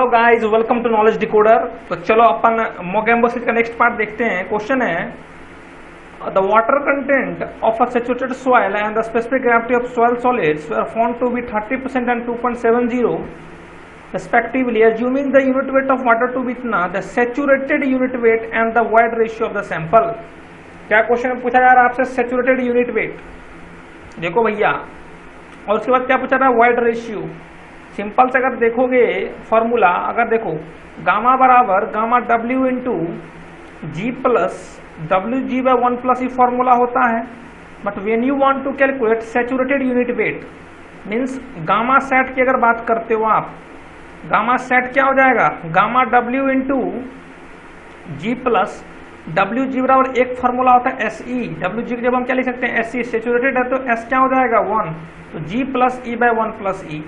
Hello guys, welcome to knowledge decoder. तो चलो अपन मोगेम्बो सीरीज का नेक्स्ट पार्ट देखते हैं। क्वेश्चन है the water content of a saturated soil and the specific gravity of soil solids were found to be 30% and 2.70 respectively, assuming the unit weight of water to be इतना, the saturated unit weight and the void ratio of the sample। क्या question पूछा जा रहा है आपसे? Saturated unit wait देखो भैया, और उसके बाद क्या पूछा रहा है? Void ratio. सिंपल से अगर देखोगे फॉर्मूला, अगर देखो गामा बराबर gamma W into G plus W G by 1 plus ये फॉर्मूला होता है। But when you want to calculate saturated unit weight means gamma sat की अगर बात करते हो आप, गामा सेट क्या हो जाएगा? Gamma W into G plus W जी बराबर एक फॉर्मूला होता है एस ई। डब्ल्यू जी जब हम क्या लिख सकते हैं? S E. सैचुरेटेड है तो एस क्या हो जाएगा? 1। तो G plus E by 1 plus E.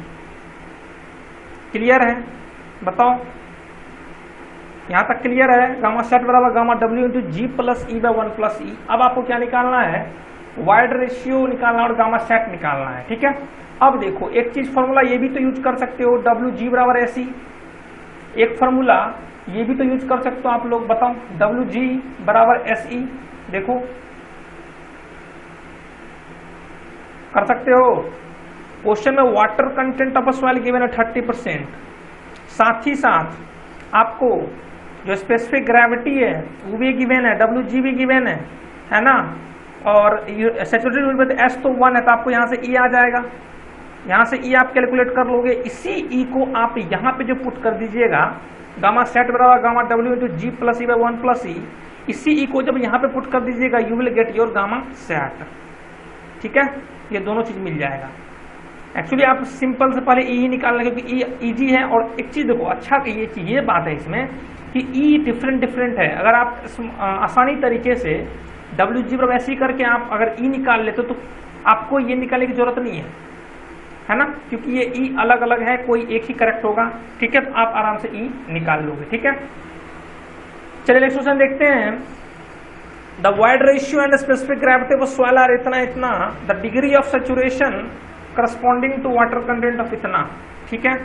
Clear है? बताओ, यहां तक क्लियर है? गामा सेट बराबर gamma W into G plus E by 1 plus E. अब आपको क्या निकालना है? वाइड रेशियो निकालना और गामा सेट निकालना है। ठीक है, अब देखो एक चीज फॉर्मूला ये भी तो यूज कर सकते हो, डब्ल्यू जी बराबर एस ई। एक फॉर्मूला ये भी तो यूज कर सकते हो आप लोग, बताओ डब्ल्यू जी बराबर एस ई। देखो कर सकते हो। क्वेश्चन में water content of soil given है 30%, साथ ही साथ आपको जो स्पेसिफिक ग्रेविटी है वो भी गिवन है, डब्ल्यू जी भी गिवन है ना, और सैचुरेटेड विद एस तो 1 है, तो आपको यहाँ से ई आ जाएगा। यहाँ से ई आप कैलकुलेट कर लोगे। इसी ई को आप यहाँ पे जो पुट कर दीजिएगा, गामा सेट बराबर gamma W into G plus E by 1 plus E, इसी ई को जब यहाँ पे पुट कर दीजिएगा you will get your gamma sat. ठीक है, ये दोनों चीज मिल जाएगा। एक्चुअली आप सिंपल से पहले ई निकालना, क्योंकि ई इजी है। और एक चीज देखो, अच्छा ये बात है इसमें कि ई डिफरेंट है। अगर आप आसानी तरीके से डब्ल्यू जी बराबर ऐसे ही करके आप अगर ई निकाल लेते तो आपको ये निकालने की जरूरत नहीं है ना, क्योंकि ये ई अलग अलग है, कोई एक ही करेक्ट होगा। ठीक है, तो आप आराम से ई निकाल लोगे। ठीक है, चलिए नेक्स्ट क्वेश्चन देखते हैं। The void ratio and specific gravity of soil are इतना, the degree of saturation corresponding to water content of इतना। ठीक है,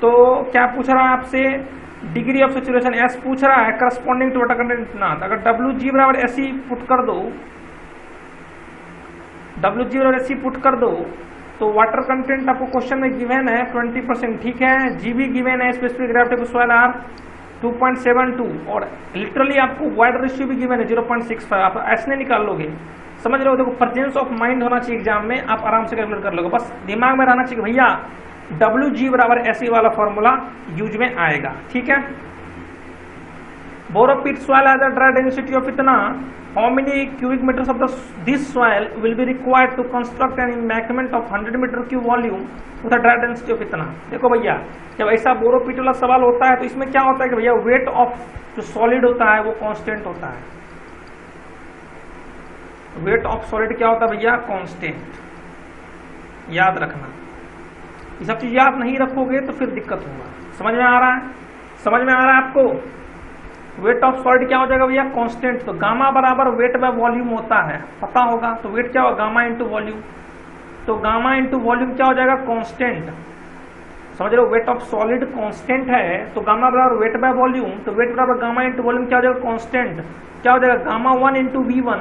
तो क्या पूछ रहा है आपसे? डिग्री ऑफ सैचुरेशन एस पूछ रहा है, करस्पॉन्डिंग टू वाटर कंटेंट इतना। तो अगर डब्ल्यू जी बराबर एस ई पुट कर दो, डब्ल्यू जी बराबर एस ई पुट कर दो, तो वाटर कंटेंट आपको क्वेश्चन में गिवन है 20%। ठीक है, जी भी गिवन है, specific gravity of soil are 2.72, और लिटरली आपको वाइड रेशियो भी गिवन है 0.65। आप ऐसे निकाल लोगे, समझ रहे हो? देखो प्रेजेंस ऑफ माइंड होना चाहिए एग्जाम में, आप आराम से कैलकुलेट कर लोगे। बस दिमाग में रहना चाहिए भैया डब्ल्यू जी बराबर ऐसी वाला फॉर्मूला यूज में आएगा। ठीक है, borrow pit soil has a dry density of इतना, how many cubic metres of this soil will be required to construct an embankment of 100 metre cube volume with a dry density of इतना। देखो भैया, जब ऐसा बोरोपिट वाला सवाल होता है तो इसमें क्या होता है कि भैया वेट ऑफ जो सॉलिड होता है वो कांस्टेंट होता है। वेट ऑफ सॉलिड क्या होता है भैया? कांस्टेंट। याद रखना, ये सब चीज याद नहीं रखोगे तो फिर दिक्कत होगा। समझ में आ रहा है? समझ में आ रहा है आपको? वेट ऑफ सॉलिड क्या हो जाएगा भैया? कांस्टेंट। तो गामा बराबर वेट बाय वॉल्यूम होता है, पता होगा। तो वेट क्या होगा? Gamma into volume. तो गामा इंटू वॉल्यूम क्या हो जाएगा? कांस्टेंट। समझ रहे हो? वेट ऑफ सॉलिड कांस्टेंट है, तो गामा बराबर वेट बाय वॉल्यूम, तो वेट बराबर गामा इंटू वॉल्यूम क्या हो जाएगा? कांस्टेंट। क्या हो जाएगा? गामा 1 इंटू V1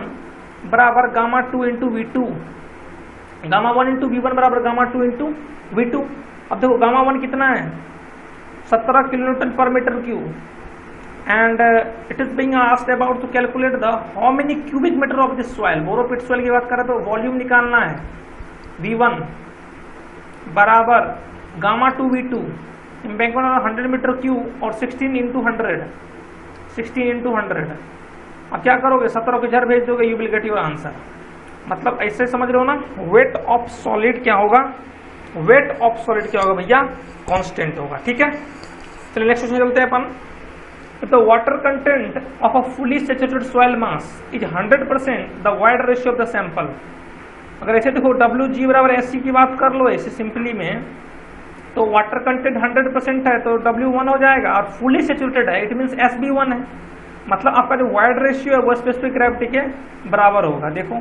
बराबर gamma 2 into V2। Gamma 1 into V1 बराबर गामा 2 इंटू V2। अब देखो गामा 1 कितना है? 17 किलोन्यूटन पर metre cube, and it is being asked about to calculate the how many cubic metre of this soil. Borrow pit soil की बात करें तो वॉल्यूम निकालना है, V1 बराबर gamma 2 V2, embankment 100 metre cube और 16 इंटू 100। अब क्या करोगे? 17 को इधर भेज दोगे, you will get your answer. मतलब ऐसे समझ रहे हो ना? वेट ऑफ सॉलिड क्या होगा? वेट ऑफ सॉलिड क्या होगा भैया? कांस्टेंट होगा। ठीक है, चलिए नेक्स्ट क्वेश्चन चलते हैं अपन। The water content of a fully saturated soil mass is 100% the void ratio of the sample. अगर ऐसे देखो डब्ल्यू जी बराबर एस सी की बात कर लो ऐसे सिंपली में, तो वाटर कंटेंट 100% है तो डब्ल्यू 1 हो जाएगा, और फुली सैचुरेटेड है इट मीन्स एस बी 1 है। मतलब आपका जो वाइड रेशियो है वो स्पेसिफिक ग्रेविटी के बराबर होगा। देखो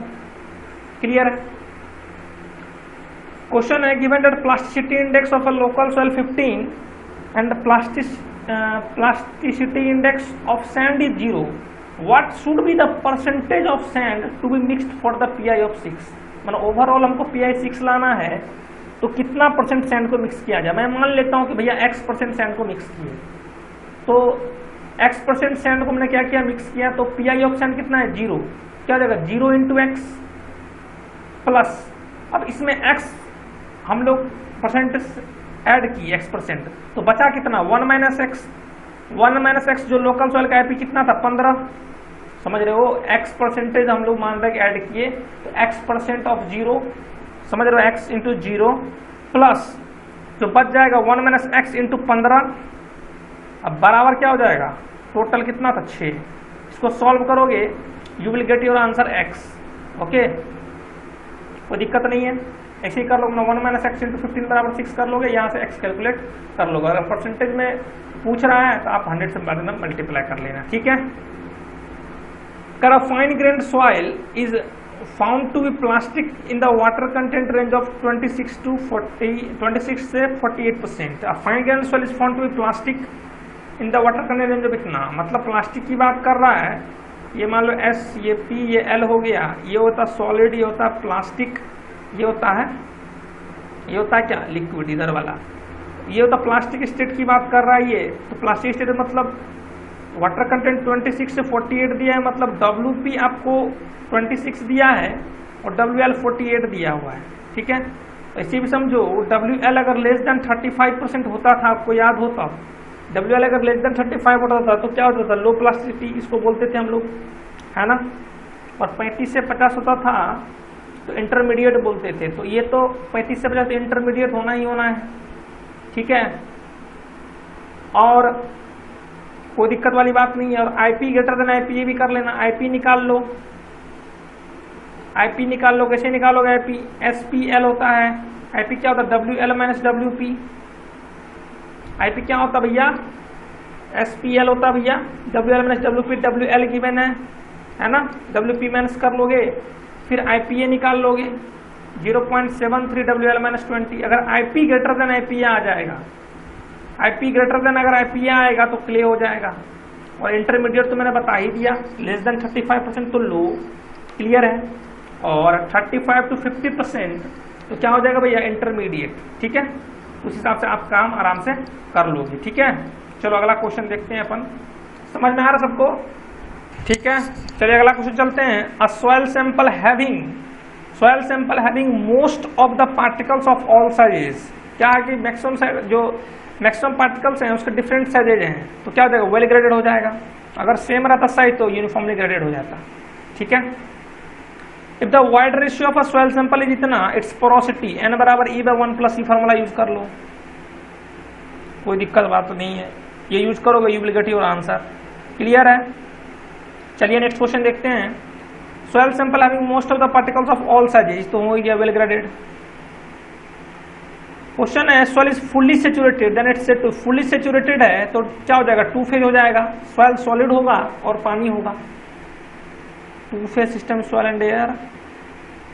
क्लियर है? क्वेश्चन है given that plasticity index of a local soil 15 and the plasticity index of sand is 0, what should be the percentage of sand to be mixed for the PI of 6? मतलब overall हमको PI 6 लाना है तो कितना percent sand को mix किया जाए। मैं मान लेता हूं कि भैया x% सैंड को मिक्स किए, तो x% सैंड को मैंने क्या किया, मिक्स किया, तो PI ऑफ सैंड कितना है 0, क्या हो जाएगा 0 इंटू एक्स प्लस, अब इसमें x हम लोग परसेंटेज ऐड की x%, तो बचा कितना 1 माइनस एक्स, जो लोकल सॉइल का IP कितना था 15, समझ रहे हो, x% हम लोग मान रहे हैं ऐड किए, तो x% ऑफ 0, समझ रहे हो, x इंटू 0 प्लस जो बच जाएगा 1 माइनस एक्स इंटू 15, अब बराबर क्या हो जाएगा, टोटल कितना था 6, इसको सॉल्व करोगे you will get your answer x। Okay, कोई दिक्कत नहीं है, ऐसे ही कर लोगे ना, 1 माइनस एक्स इंटू 15 बराबर 6 कर लोगे, यहाँ से x कैलकुलेट कर लोगे, अगर परसेंटेज में पूछ रहा है तो आप 100 से मल्टीप्लाई कर लेना, ठीक है। A fine grained soil is found to be plastic in the water content range of 26 से 48%. A fine grained soil is found to be plastic in the water content range of इतना, मतलब plastic की बात कर रहा है, ये मान लो S, ये P, ये L हो गया, ये होता सॉलिड, ये होता प्लास्टिक, ये होता है क्या लिक्विड इधर वाला, ये होता प्लास्टिक स्टेट की बात कर रहा है ये, तो प्लास्टिक स्टेट मतलब वाटर कंटेंट 26 से 48 दिया है, मतलब WP आपको 26 दिया है और WL 48 दिया हुआ है, ठीक है। ऐसे भी समझो WL अगर लेस देन 35% होता था, आपको याद होता, WL अगर लेस देन 35 होता था तो क्या होता था, लो प्लास्टिसिटी इसको बोलते थे हम लोग, है ना, और 35 से 50 होता था तो इंटरमीडिएट बोलते थे, तो ये तो 35 से 50 इंटरमीडिएट होना ही होना है, ठीक है, और कोई दिक्कत वाली बात नहीं है। और IP ग्रेटर देन IP ये भी कर लेना, IP निकाल लो, कैसे निकालोगे IP, SPL होता है, IP क्या होता है WL माइनस WP, IP क्या होता भैया SPL होता भैया, WL minus WP, WL given है ना, WP माइनस कर लोगे, फिर IPA निकाल लोगे 0.73 WL माइनस 20, अगर IP ग्रेटर देन IPA आ जाएगा, IP ग्रेटर देन अगर IPA आएगा तो क्ले हो जाएगा, और इंटरमीडिएट तो मैंने बता ही दिया, लेस देन 35% तो लो, क्लियर है, और 35 to 50% तो क्या हो जाएगा भैया इंटरमीडिएट, ठीक है, उस हिसाब से आप काम आराम से कर लोगे, ठीक है। चलो अगला क्वेश्चन देखते हैं अपन, समझ में आ रहा सबको, ठीक है। चलिए अगला क्वेश्चन चलते हैं। अ soil sample having most of the particles of all sizes, क्या है कि मैक्सिमम पार्टिकल्स हैं उसके डिफरेंट साइजेज हैं, तो क्या हो जाएगा वेल ग्रेडेड हो जाएगा, अगर सेम रहता साइज तो यूनिफॉर्मली ग्रेडेड हो जाता, ठीक है। If the void ratio of a soil sample is इतना, इट्स पोरोसिटी n बराबर E/1 प्लस ई फॉर्मूला यूज कर लो, कोई दिक्कत बात तो नहीं है, ये यूज करोगे you will get your answer, clear है। चलिए नेक्स्ट क्वेश्चन देखते हैं। Soil sample having most of the particles of all sizes, तो हो गया वेल ग्रेडेड। क्वेश्चन है soil is fully saturated, then it's said to, fully saturated है तो क्या हो जाएगा, टू फेज हो जाएगा, सॉइल सॉलिड होगा और पानी होगा, two phase system soil and air,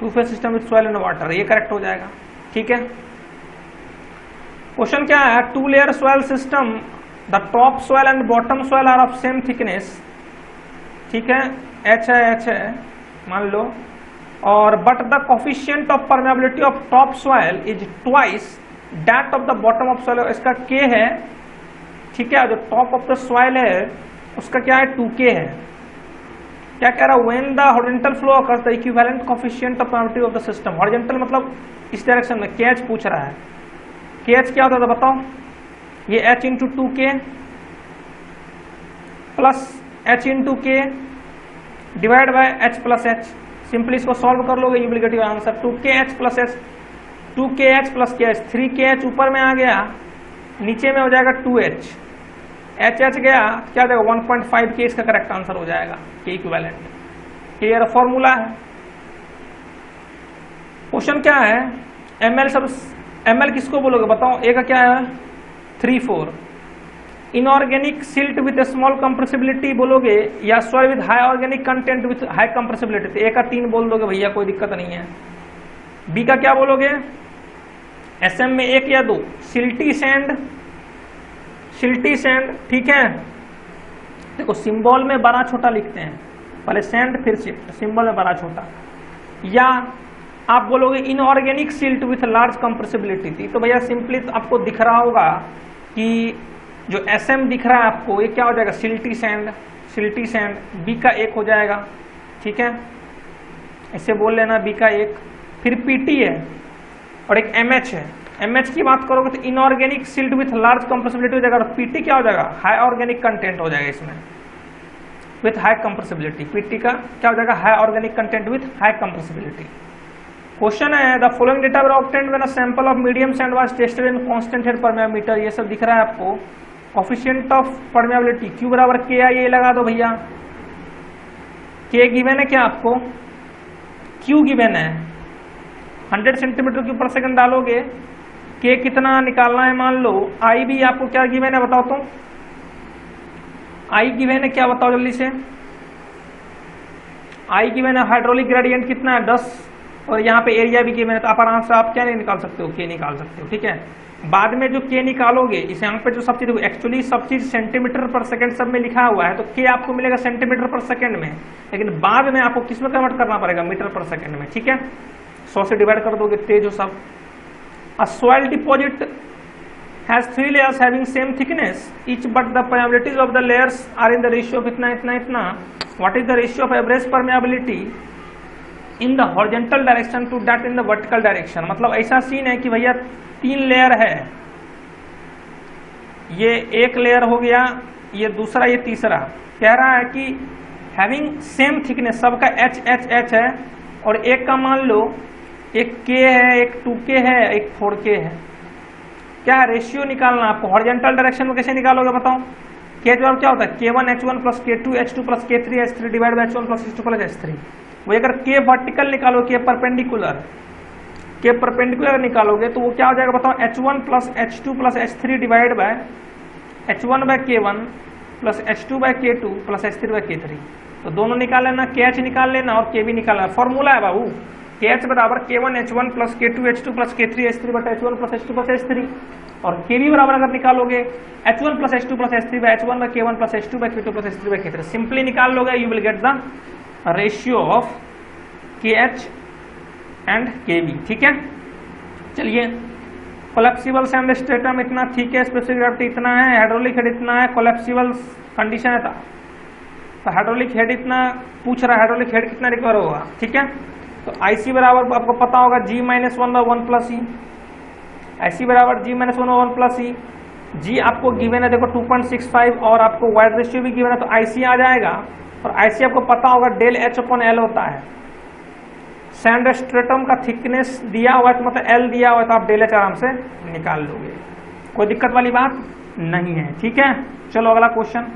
two phase system with soil and water, ये करेक्ट हो जाएगा, ठीक है। क्वेश्चन क्या है, two layer soil system, the top soil and bottom soil are of same thickness, ठीक है, H है मान लो, और but the coefficient of permeability of top soil is twice that of the bottom of soil, इसका K है, ठीक है, जो टॉप ऑफ द सॉइल है उसका क्या है 2K है, क्या कह रहा है, when the horizontal flow occurs the equivalent coefficient of permeability of the system, horizontal मतलब इस डायरेक्शन में, KH पूछ रहा है, KH क्या होता था बताओ, ये H into 2K plus H into K divide by H plus H, simply इसको सॉल्व कर लोगे you will get your answer 2KH plus H, 2KH plus KH, 3KH ऊपर में आ गया, नीचे में हो जाएगा 2H, HH गया, क्या देगा 1.5K, इसका करेक्ट आंसर हो जाएगा K इक्विवेलेंट, क्लियर फॉर्मूला है। क्वेश्चन क्या है, ML किसको बोलोगे बताओ, A का क्या है 3-4, inorganic silt with small compressibility बोलोगे या soil with high organic content with high compressibility, तो A का 3 बोल दोगे भैया, कोई दिक्कत नहीं है। B का क्या बोलोगे, SM में 1 या 2, सिल्टी सैंड सिल्टी सैंड, ठीक है। देखो सिंबल में बड़ा छोटा लिखते हैं, पहले सैंड फिर सिल्ट, सिंबल में बड़ा छोटा। या आप बोलोगे inorganic silt with large compressibility थी, तो भैया सिंपली तो आपको दिख रहा होगा कि जो SM दिख रहा है आपको, ये क्या हो जाएगा, silty sand, silty sand, B का 1 हो जाएगा, ठीक है, इसे बोल लेना बी का 1। फिर PT है और एक MH है। MH की बात करोगे तो inorganic silt with large compressibility हो जाएगा, और PT क्या हो जाएगा, हाई ऑर्गेनिक कंटेंट हो जाएगा इसमें विथ हाई कंप्रेसिबिलिटी। PT का क्या हो जाएगा, high organic content with high compressibility. Question है the following data were obtained when a sample of medium sand was tested in constant head permeability. ये सब दिख रहा है आपको। कोफिशिएंट ऑफ परमेबिलिटी Q बराबर KI, ये लगा दो भैया। K गिवन है क्या आपको, Q गिवन है, 100 सेंटीमीटर क्यूब पर सेकंड डालोगे, K कितना निकालना है मान लो, I भी आपको क्या गिवन है बताओ तो, I गिवन है क्या बताओ जल्दी से, I गिवन है, हाइड्रोलिक ग्रेडियंट कितना है 10, और यहाँ पे एरिया भी गिवन है, तो आप आराम से आप क्या नहीं निकाल सकते हो, K निकाल सकते हो, ठीक है। बाद में जो K निकालोगे, इस यहाँ पे जो सब चीज, एक्चुअली सब चीज सेंटीमीटर पर सेकंड सब में लिखा हुआ है, तो K आपको मिलेगा सेंटीमीटर पर सेकंड में, लेकिन बाद में आपको किस में कन्वर्ट करना पड़ेगा, मीटर पर सेकंड में, ठीक है। 100 से डिवाइड कर दोगे, तेज हो सब। A soil deposit has 3 layers having same thickness each, but the permeabilities of the layers are in the ratio of इतना इतना इतना. What is the ratio of average permeability in the horizontal direction to that in the vertical direction? मतलब ऐसा scene है कि भैया 3 layer है, ये एक लेयर हो गया, ये दूसरा, ये तीसरा। कह रहा है कि हैविंग सेम थिकनेस, सबका H H H है, और एक का मान लो एक K है, एक 2K है, एक 4K है। क्या है, रेशियो निकालना आपको। हॉरिजॉन्टल डायरेक्शन में कैसे निकालोगे बताओ। K जवाब क्या होता है, K1 H1 plus K2 H2 plus K3 H3 divide by H1 plus H2 plus H3। वो अगर K वर्टिकल निकालो, K परपेंडिकुलर निकालोगे तो वो क्या हो जाएगा बताओ, H1 plus H2 plus H3 divide by H1 by K1 plus H2 by K2 plus H3 by K3। तो दोनों निकाल लेना, KH निकाल लेना और K भी निकाल लेना। फॉर्मूला है बाबू, KH बराबर K1 H1 plus K2 H2 plus K3 H3 बटा H1 plus H2 plus H3, और K भी बराबर अगर निकालोगे H1 plus H2 plus H3 by H1 by K1 plus H2 by K2 plus H3 by K3। Simply निकाल लोगे, you will get the ratio of KH and KB, ठीक है। चलिए, कोलैप्सिबल सैंड स्ट्रेटम इतना ठीक है, स्पेसिफिक ग्रेविटी इतना है, हाइड्रोलिक हेड इतना है, कोलैप्सिबल कंडीशन है, तो हाइड्रोलिक हेड इतना पूछ रहा है, हाइड्रोलिक हेड कितना रिकवर होगा, ठीक है। तो IC बराबर आपको पता होगा G-1/1 प्लस E, IC बराबर G-1/1 प्लस E। G आपको गिवन है देखो 2.65, और आपको वाइड रेशियो भी गिवन है, तो IC आ जाएगा, और IC आपको पता होगा डेल H/L होता है। सैंड स्ट्रेटम का थिकनेस दिया हुआ है, तो मतलब L दिया हुआ है, तो आप डेल H आराम से निकाल लोगे, कोई दिक्कत वाली बात नहीं है, ठीक है। चलो अगला क्वेश्चन।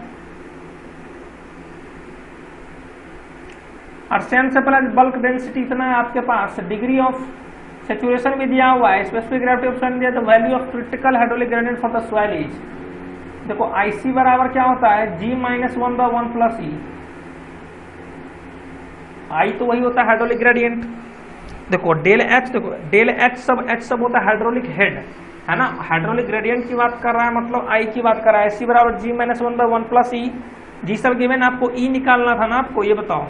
आर्सेन से पहले बल्क डेंसिटी इतना है आपके पास, डिग्री ऑफ सैचुरेशन भी दिया हुआ है, स्पेसिफिक ग्रेविटी ऑफ सॉइल दिया, the value of critical hydraulic gradient for the soil is. देखो IC बराबर क्या होता है, G-1/1 प्लस E। I तो वही होता है हाइड्रोलिक ग्रेडियंट। देखो डेल H, देखो डेल H सब होता है हाइड्रोलिक हेड, है ना। हाइड्रोलिक ग्रेडियंट की बात कर रहा है, मतलब I की बात कर रहा है। IC बराबर G-1/1 प्लस E। जी सब गिवन, आपको E निकालना था ना, आपको ये बताओ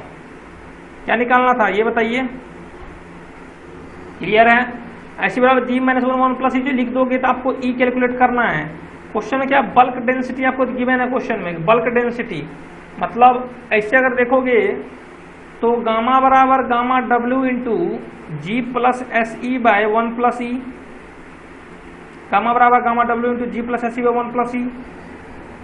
क्या निकालना था, ये बताइए, क्लियर है। IC बराबर G-1/1 प्लस E जो लिख दोगे तो आपको E कैलकुलेट करना है। क्वेश्चन में क्या, बल्क डेंसिटी आपको गिवन है क्वेश्चन में। बल्क डेंसिटी मतलब ऐसे अगर देखोगे तो गामा बराबर gamma W into G plus SE by 1 plus E। Gamma बराबर gamma W into G plus SE by 1 plus E।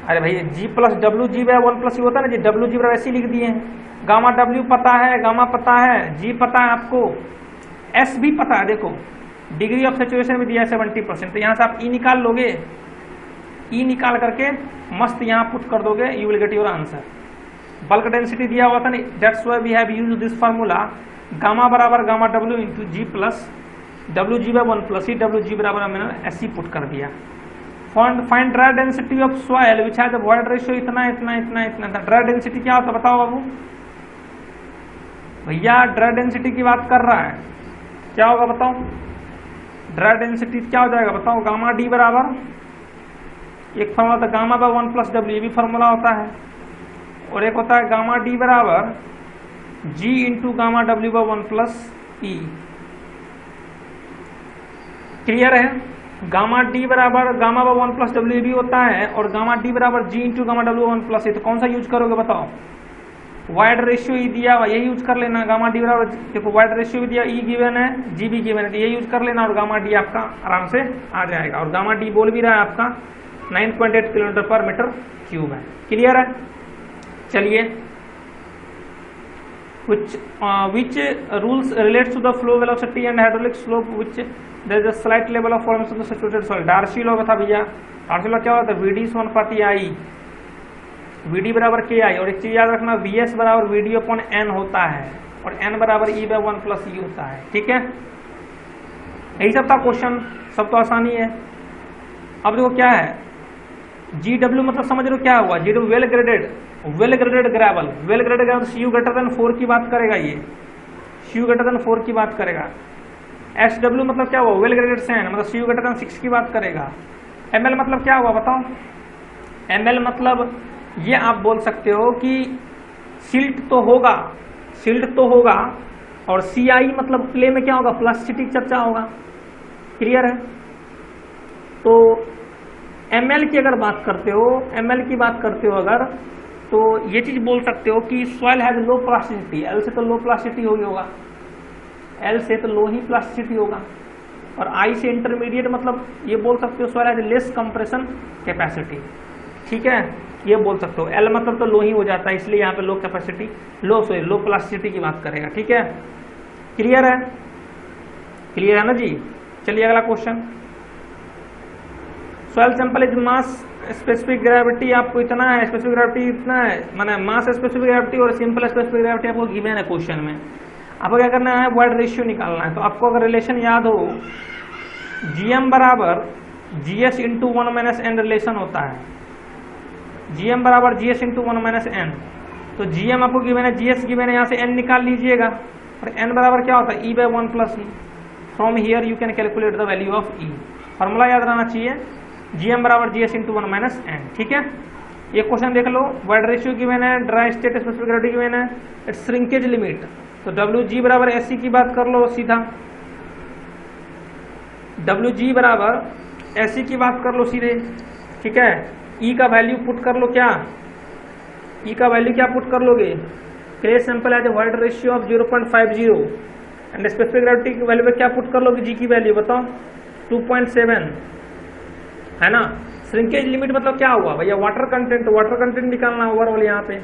अरे भाई G plus WG by 1 plus E होता है ना, जी WG बराबर ऐसे लिख दिए हैं। गामा W पता है, गामा पता है, G पता है आपको, S भी पता है। देखो डिग्री ऑफ सैचुरेशन भी दिया है 70%, तो यहाँ से आप E निकाल लोगे, E निकाल करके मस्त यहाँ पुट कर दोगे, you will get your answer. Bulk density दिया हुआ था ना, that's why we have used this formula, gamma बराबर gamma W into G plus WG by 1 plus E, WG बराबर मैंने SE पुट कर दिया। Find dry density of soil which has the void ratio इतना इतना इतना इतना। ड्राई डेंसिटी क्या होता है बताओ बाबू भैया, ड्राई डेंसिटी की बात कर रहा है, क्या होगा बताओ। ड्राई डेंसिटी क्या हो जाएगा बताओ, गामा D बराबर एक फॉर्मूला होता है गामा बाय 1 प्लस डब्ल्यू, ये भी फॉर्मूला होता है, और एक होता है गामा डी बराबर G into gamma W by 1 plus E. Clear है? गामा डी बराबर गामा बाय 1 प्लस डब्ल्यू भी होता है, और गामा डी बराबर G into gamma W 1 plus E. तो कौन सा यूज करोगे बताओ? वाइड रेशियो ई दिया हुआ, यही यूज कर लेना। गामा डी बराबर, देखो वाइड रेशियो भी दिया, ई गिवन है, जी भी गिवन है, तो ये यूज कर लेना, और गामा डी आपका आराम से आ जाएगा। और गामा डी बोल भी रहा है आपका 9.8 किलोमीटर पर मीटर क्यूब है। क्लियर है? चलिए, which rules relates to the flow velocity and hydraulic slope which there is a slight level of formation of the saturated soil। Darcy law था भैया। डार्सी लॉ क्या होता है? VD = 1/I, VD बराबर KI। और एक चीज याद रखना, VS बराबर VD अपॉन N होता है, और N बराबर E बाय 1 प्लस E होता है। ठीक है, यही सब था क्वेश्चन, सब तो आसानी है। अब देखो क्या है, GW मतलब समझ रहे हो क्या हुआ? GW well graded gravel, well graded gravel CU greater than 4 की बात करेगा, ये CU ग्रेटर देन 4 की बात करेगा। SW मतलब क्या हुआ? वेल ग्रेडेड सैंड, मतलब CU ग्रेटर देन 6 की बात करेगा। ML मतलब क्या हुआ बताओ? ML मतलब ये आप बोल सकते हो कि सिल्ट तो होगा, और CI मतलब क्ले में क्या होगा? प्लास्टिसिटी चर्चा होगा। क्लियर है? तो ML की अगर बात करते हो, ML की बात करते हो अगर, तो ये चीज बोल सकते हो कि soil has low plasticity. L से तो लो प्लास्टिसिटी होगा, L से तो लो ही प्लास्टिसिटी होगा, और I से इंटरमीडिएट मतलब ये बोल सकते हो soil has less compression capacity. ठीक है, ये बोल सकते हो। L मतलब तो लो ही हो जाता है, इसलिए यहाँ पे लो कैपेसिटी, लो प्लास्टिसिटी की बात करेगा। ठीक है, क्लियर है? क्लियर है ना जी? चलिए अगला question. Soil sample is mass specific gravity, आपको इतना है, स्पेसिफिक ग्रेविटी इतना है, माने मास स्पेसिफिक ग्रेविटी और सिंपल स्पेसिफिक ग्रेविटी आपको गिवन है क्वेश्चन में। आपको क्या करना है? वाइड रेशियो निकालना है। तो आपको अगर रिलेशन याद हो, GM बराबर GS into 1 minus N relation होता है, GM बराबर GS इंटू 1 माइनस N। तो GM आपको गिवन है, GS गिवन है, यहाँ से N निकाल लीजिएगा, और N बराबर क्या होता है? E by 1 plus E। From here you can calculate the value of E। Formula याद रहना चाहिए, GM बराबर GS इंटू 1 माइनस N। ठीक है, ये क्वेश्चन देख लो। वाइड रेशियो गिवन है, dry state specific gravity given है, इट्स श्रिंकेज लिमिट। तो WG बराबर SC की बात कर लो सीधा, WG बराबर SC की बात कर लो सीधे। ठीक है, E का वैल्यू पुट कर लो, क्या E का वैल्यू क्या पुट कर लोगे? Clay sample as void ratio of 0.50, and specific gravity की वैल्यू पे क्या पुट कर लोगे? G की वैल्यू बताओ, 2.7 है ना। श्रिंकेज लिमिट मतलब क्या हुआ भैया? वाटर कंटेंट निकालना ओवरऑल यहाँ पे।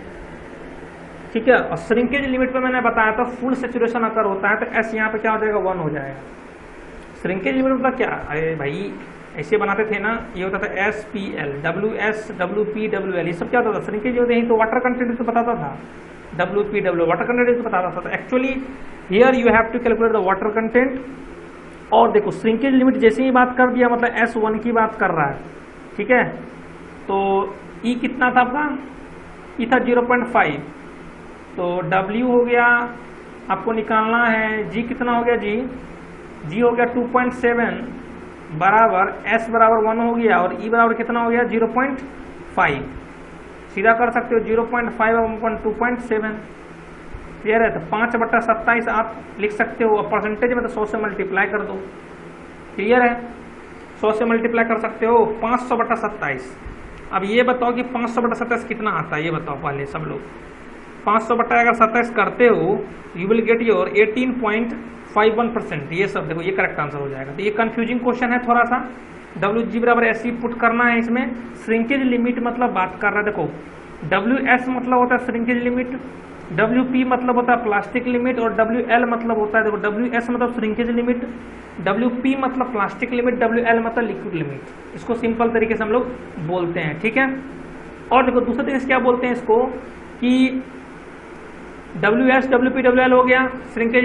ठीक है, और श्रिंकेज लिमिट पे मैंने बताया था फुल सेचुरेशन अगर होता है तो S यहाँ पे क्या हो जाएगा? 1 हो जाएगा। श्रिंकेज लिमिट मतलब क्या? अरे भाई ऐसे बनाते थे ना, ये होता था SPL, WS, WP, WL, ये सब क्या होता था? श्रिंकेज होते हैं। तो वाटर कंटेंट तो बताता था, WPW वाटर कंटेंट तो बताता था। तो actually here you have to calculate the water content. और देखो श्रिंकेज लिमिट जैसे ही बात कर दिया, मतलब S1 की बात कर रहा है। ठीक है, तो E कितना था आपका? E था 0.5, तो W हो गया, आपको निकालना है G कितना हो गया? G हो गया 2.7 बराबर S बराबर 1 हो गया, और E बराबर कितना हो गया? 0.5। सीधा कर सकते हो 0.5 और 2.7। क्लियर है? तो 5/27 आप लिख सकते हो, और परसेंटेज में तो 100 से मल्टीप्लाई कर दो। क्लियर है? 100 से मल्टीप्लाई कर सकते हो 500/27। अब ये बताओ कि 500/27 कितना आता है, ये बताओ पहले सब लोग। 500/27 करते हो यू विल गेट योर 18.51%। ये सब देखो, ये करेक्ट आंसर हो जाएगा। तो ये कंफ्यूजिंग क्वेश्चन है थोड़ा सा। WG बराबर SC पुट करना है इसमें। श्रिंकेज लिमिट मतलब बात कर रहा है, देखो WS मतलब होता है श्रिंकेज लिमिट, WP मतलब होता है प्लास्टिक लिमिट, और WL मतलब होता है, देखो WS मतलब श्रिंकेज लिमिट, WP मतलब प्लास्टिक लिमिट, WL मतलब लिक्विड लिमिट। इसको सिंपल तरीके से हम लोग बोलते हैं। ठीक है, और देखो दूसरे तरीके से क्या बोलते हैं इसको कि WS, WP, WL हो गया shrinkage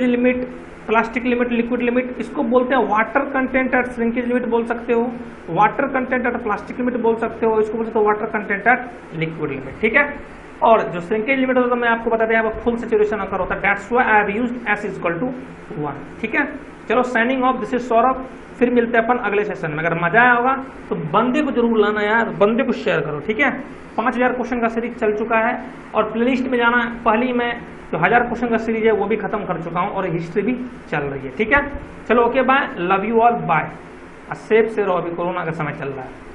limit, plastic limit, liquid limit. इसको बोलते हैं water content eight shrinkage limit बोल सकते हो, water content eight plastic limit बोल सकते हो, इसको बोल सकते हो water content eight liquid limit. ठीक है, और जो श्रिंकेज लिमिट होता है मैं आपको बता दें, यहाँ पर फुल सेचुरेशन अगर होता है, that's why I have used S = 1। ठीक है, चलो signing off, this is Saurabh. फिर मिलते हैं अपन अगले सेशन में। अगर मजा आया होगा तो बंदे को जरूर लाना यार, बंदे को शेयर करो, ठीक है। 5000 क्वेश्चन का सीरीज चल चुका है और प्लेलिस्ट में जाना, पहली मैं जो 1000 क्वेश्चन का सीरीज है वो भी खत्म कर चुका हूँ और हिस्ट्री भी चल रही है, ठीक है। चलो okay bye, love you all, bye. Safe से रहो, अभी कोरोना का समय चल रहा है।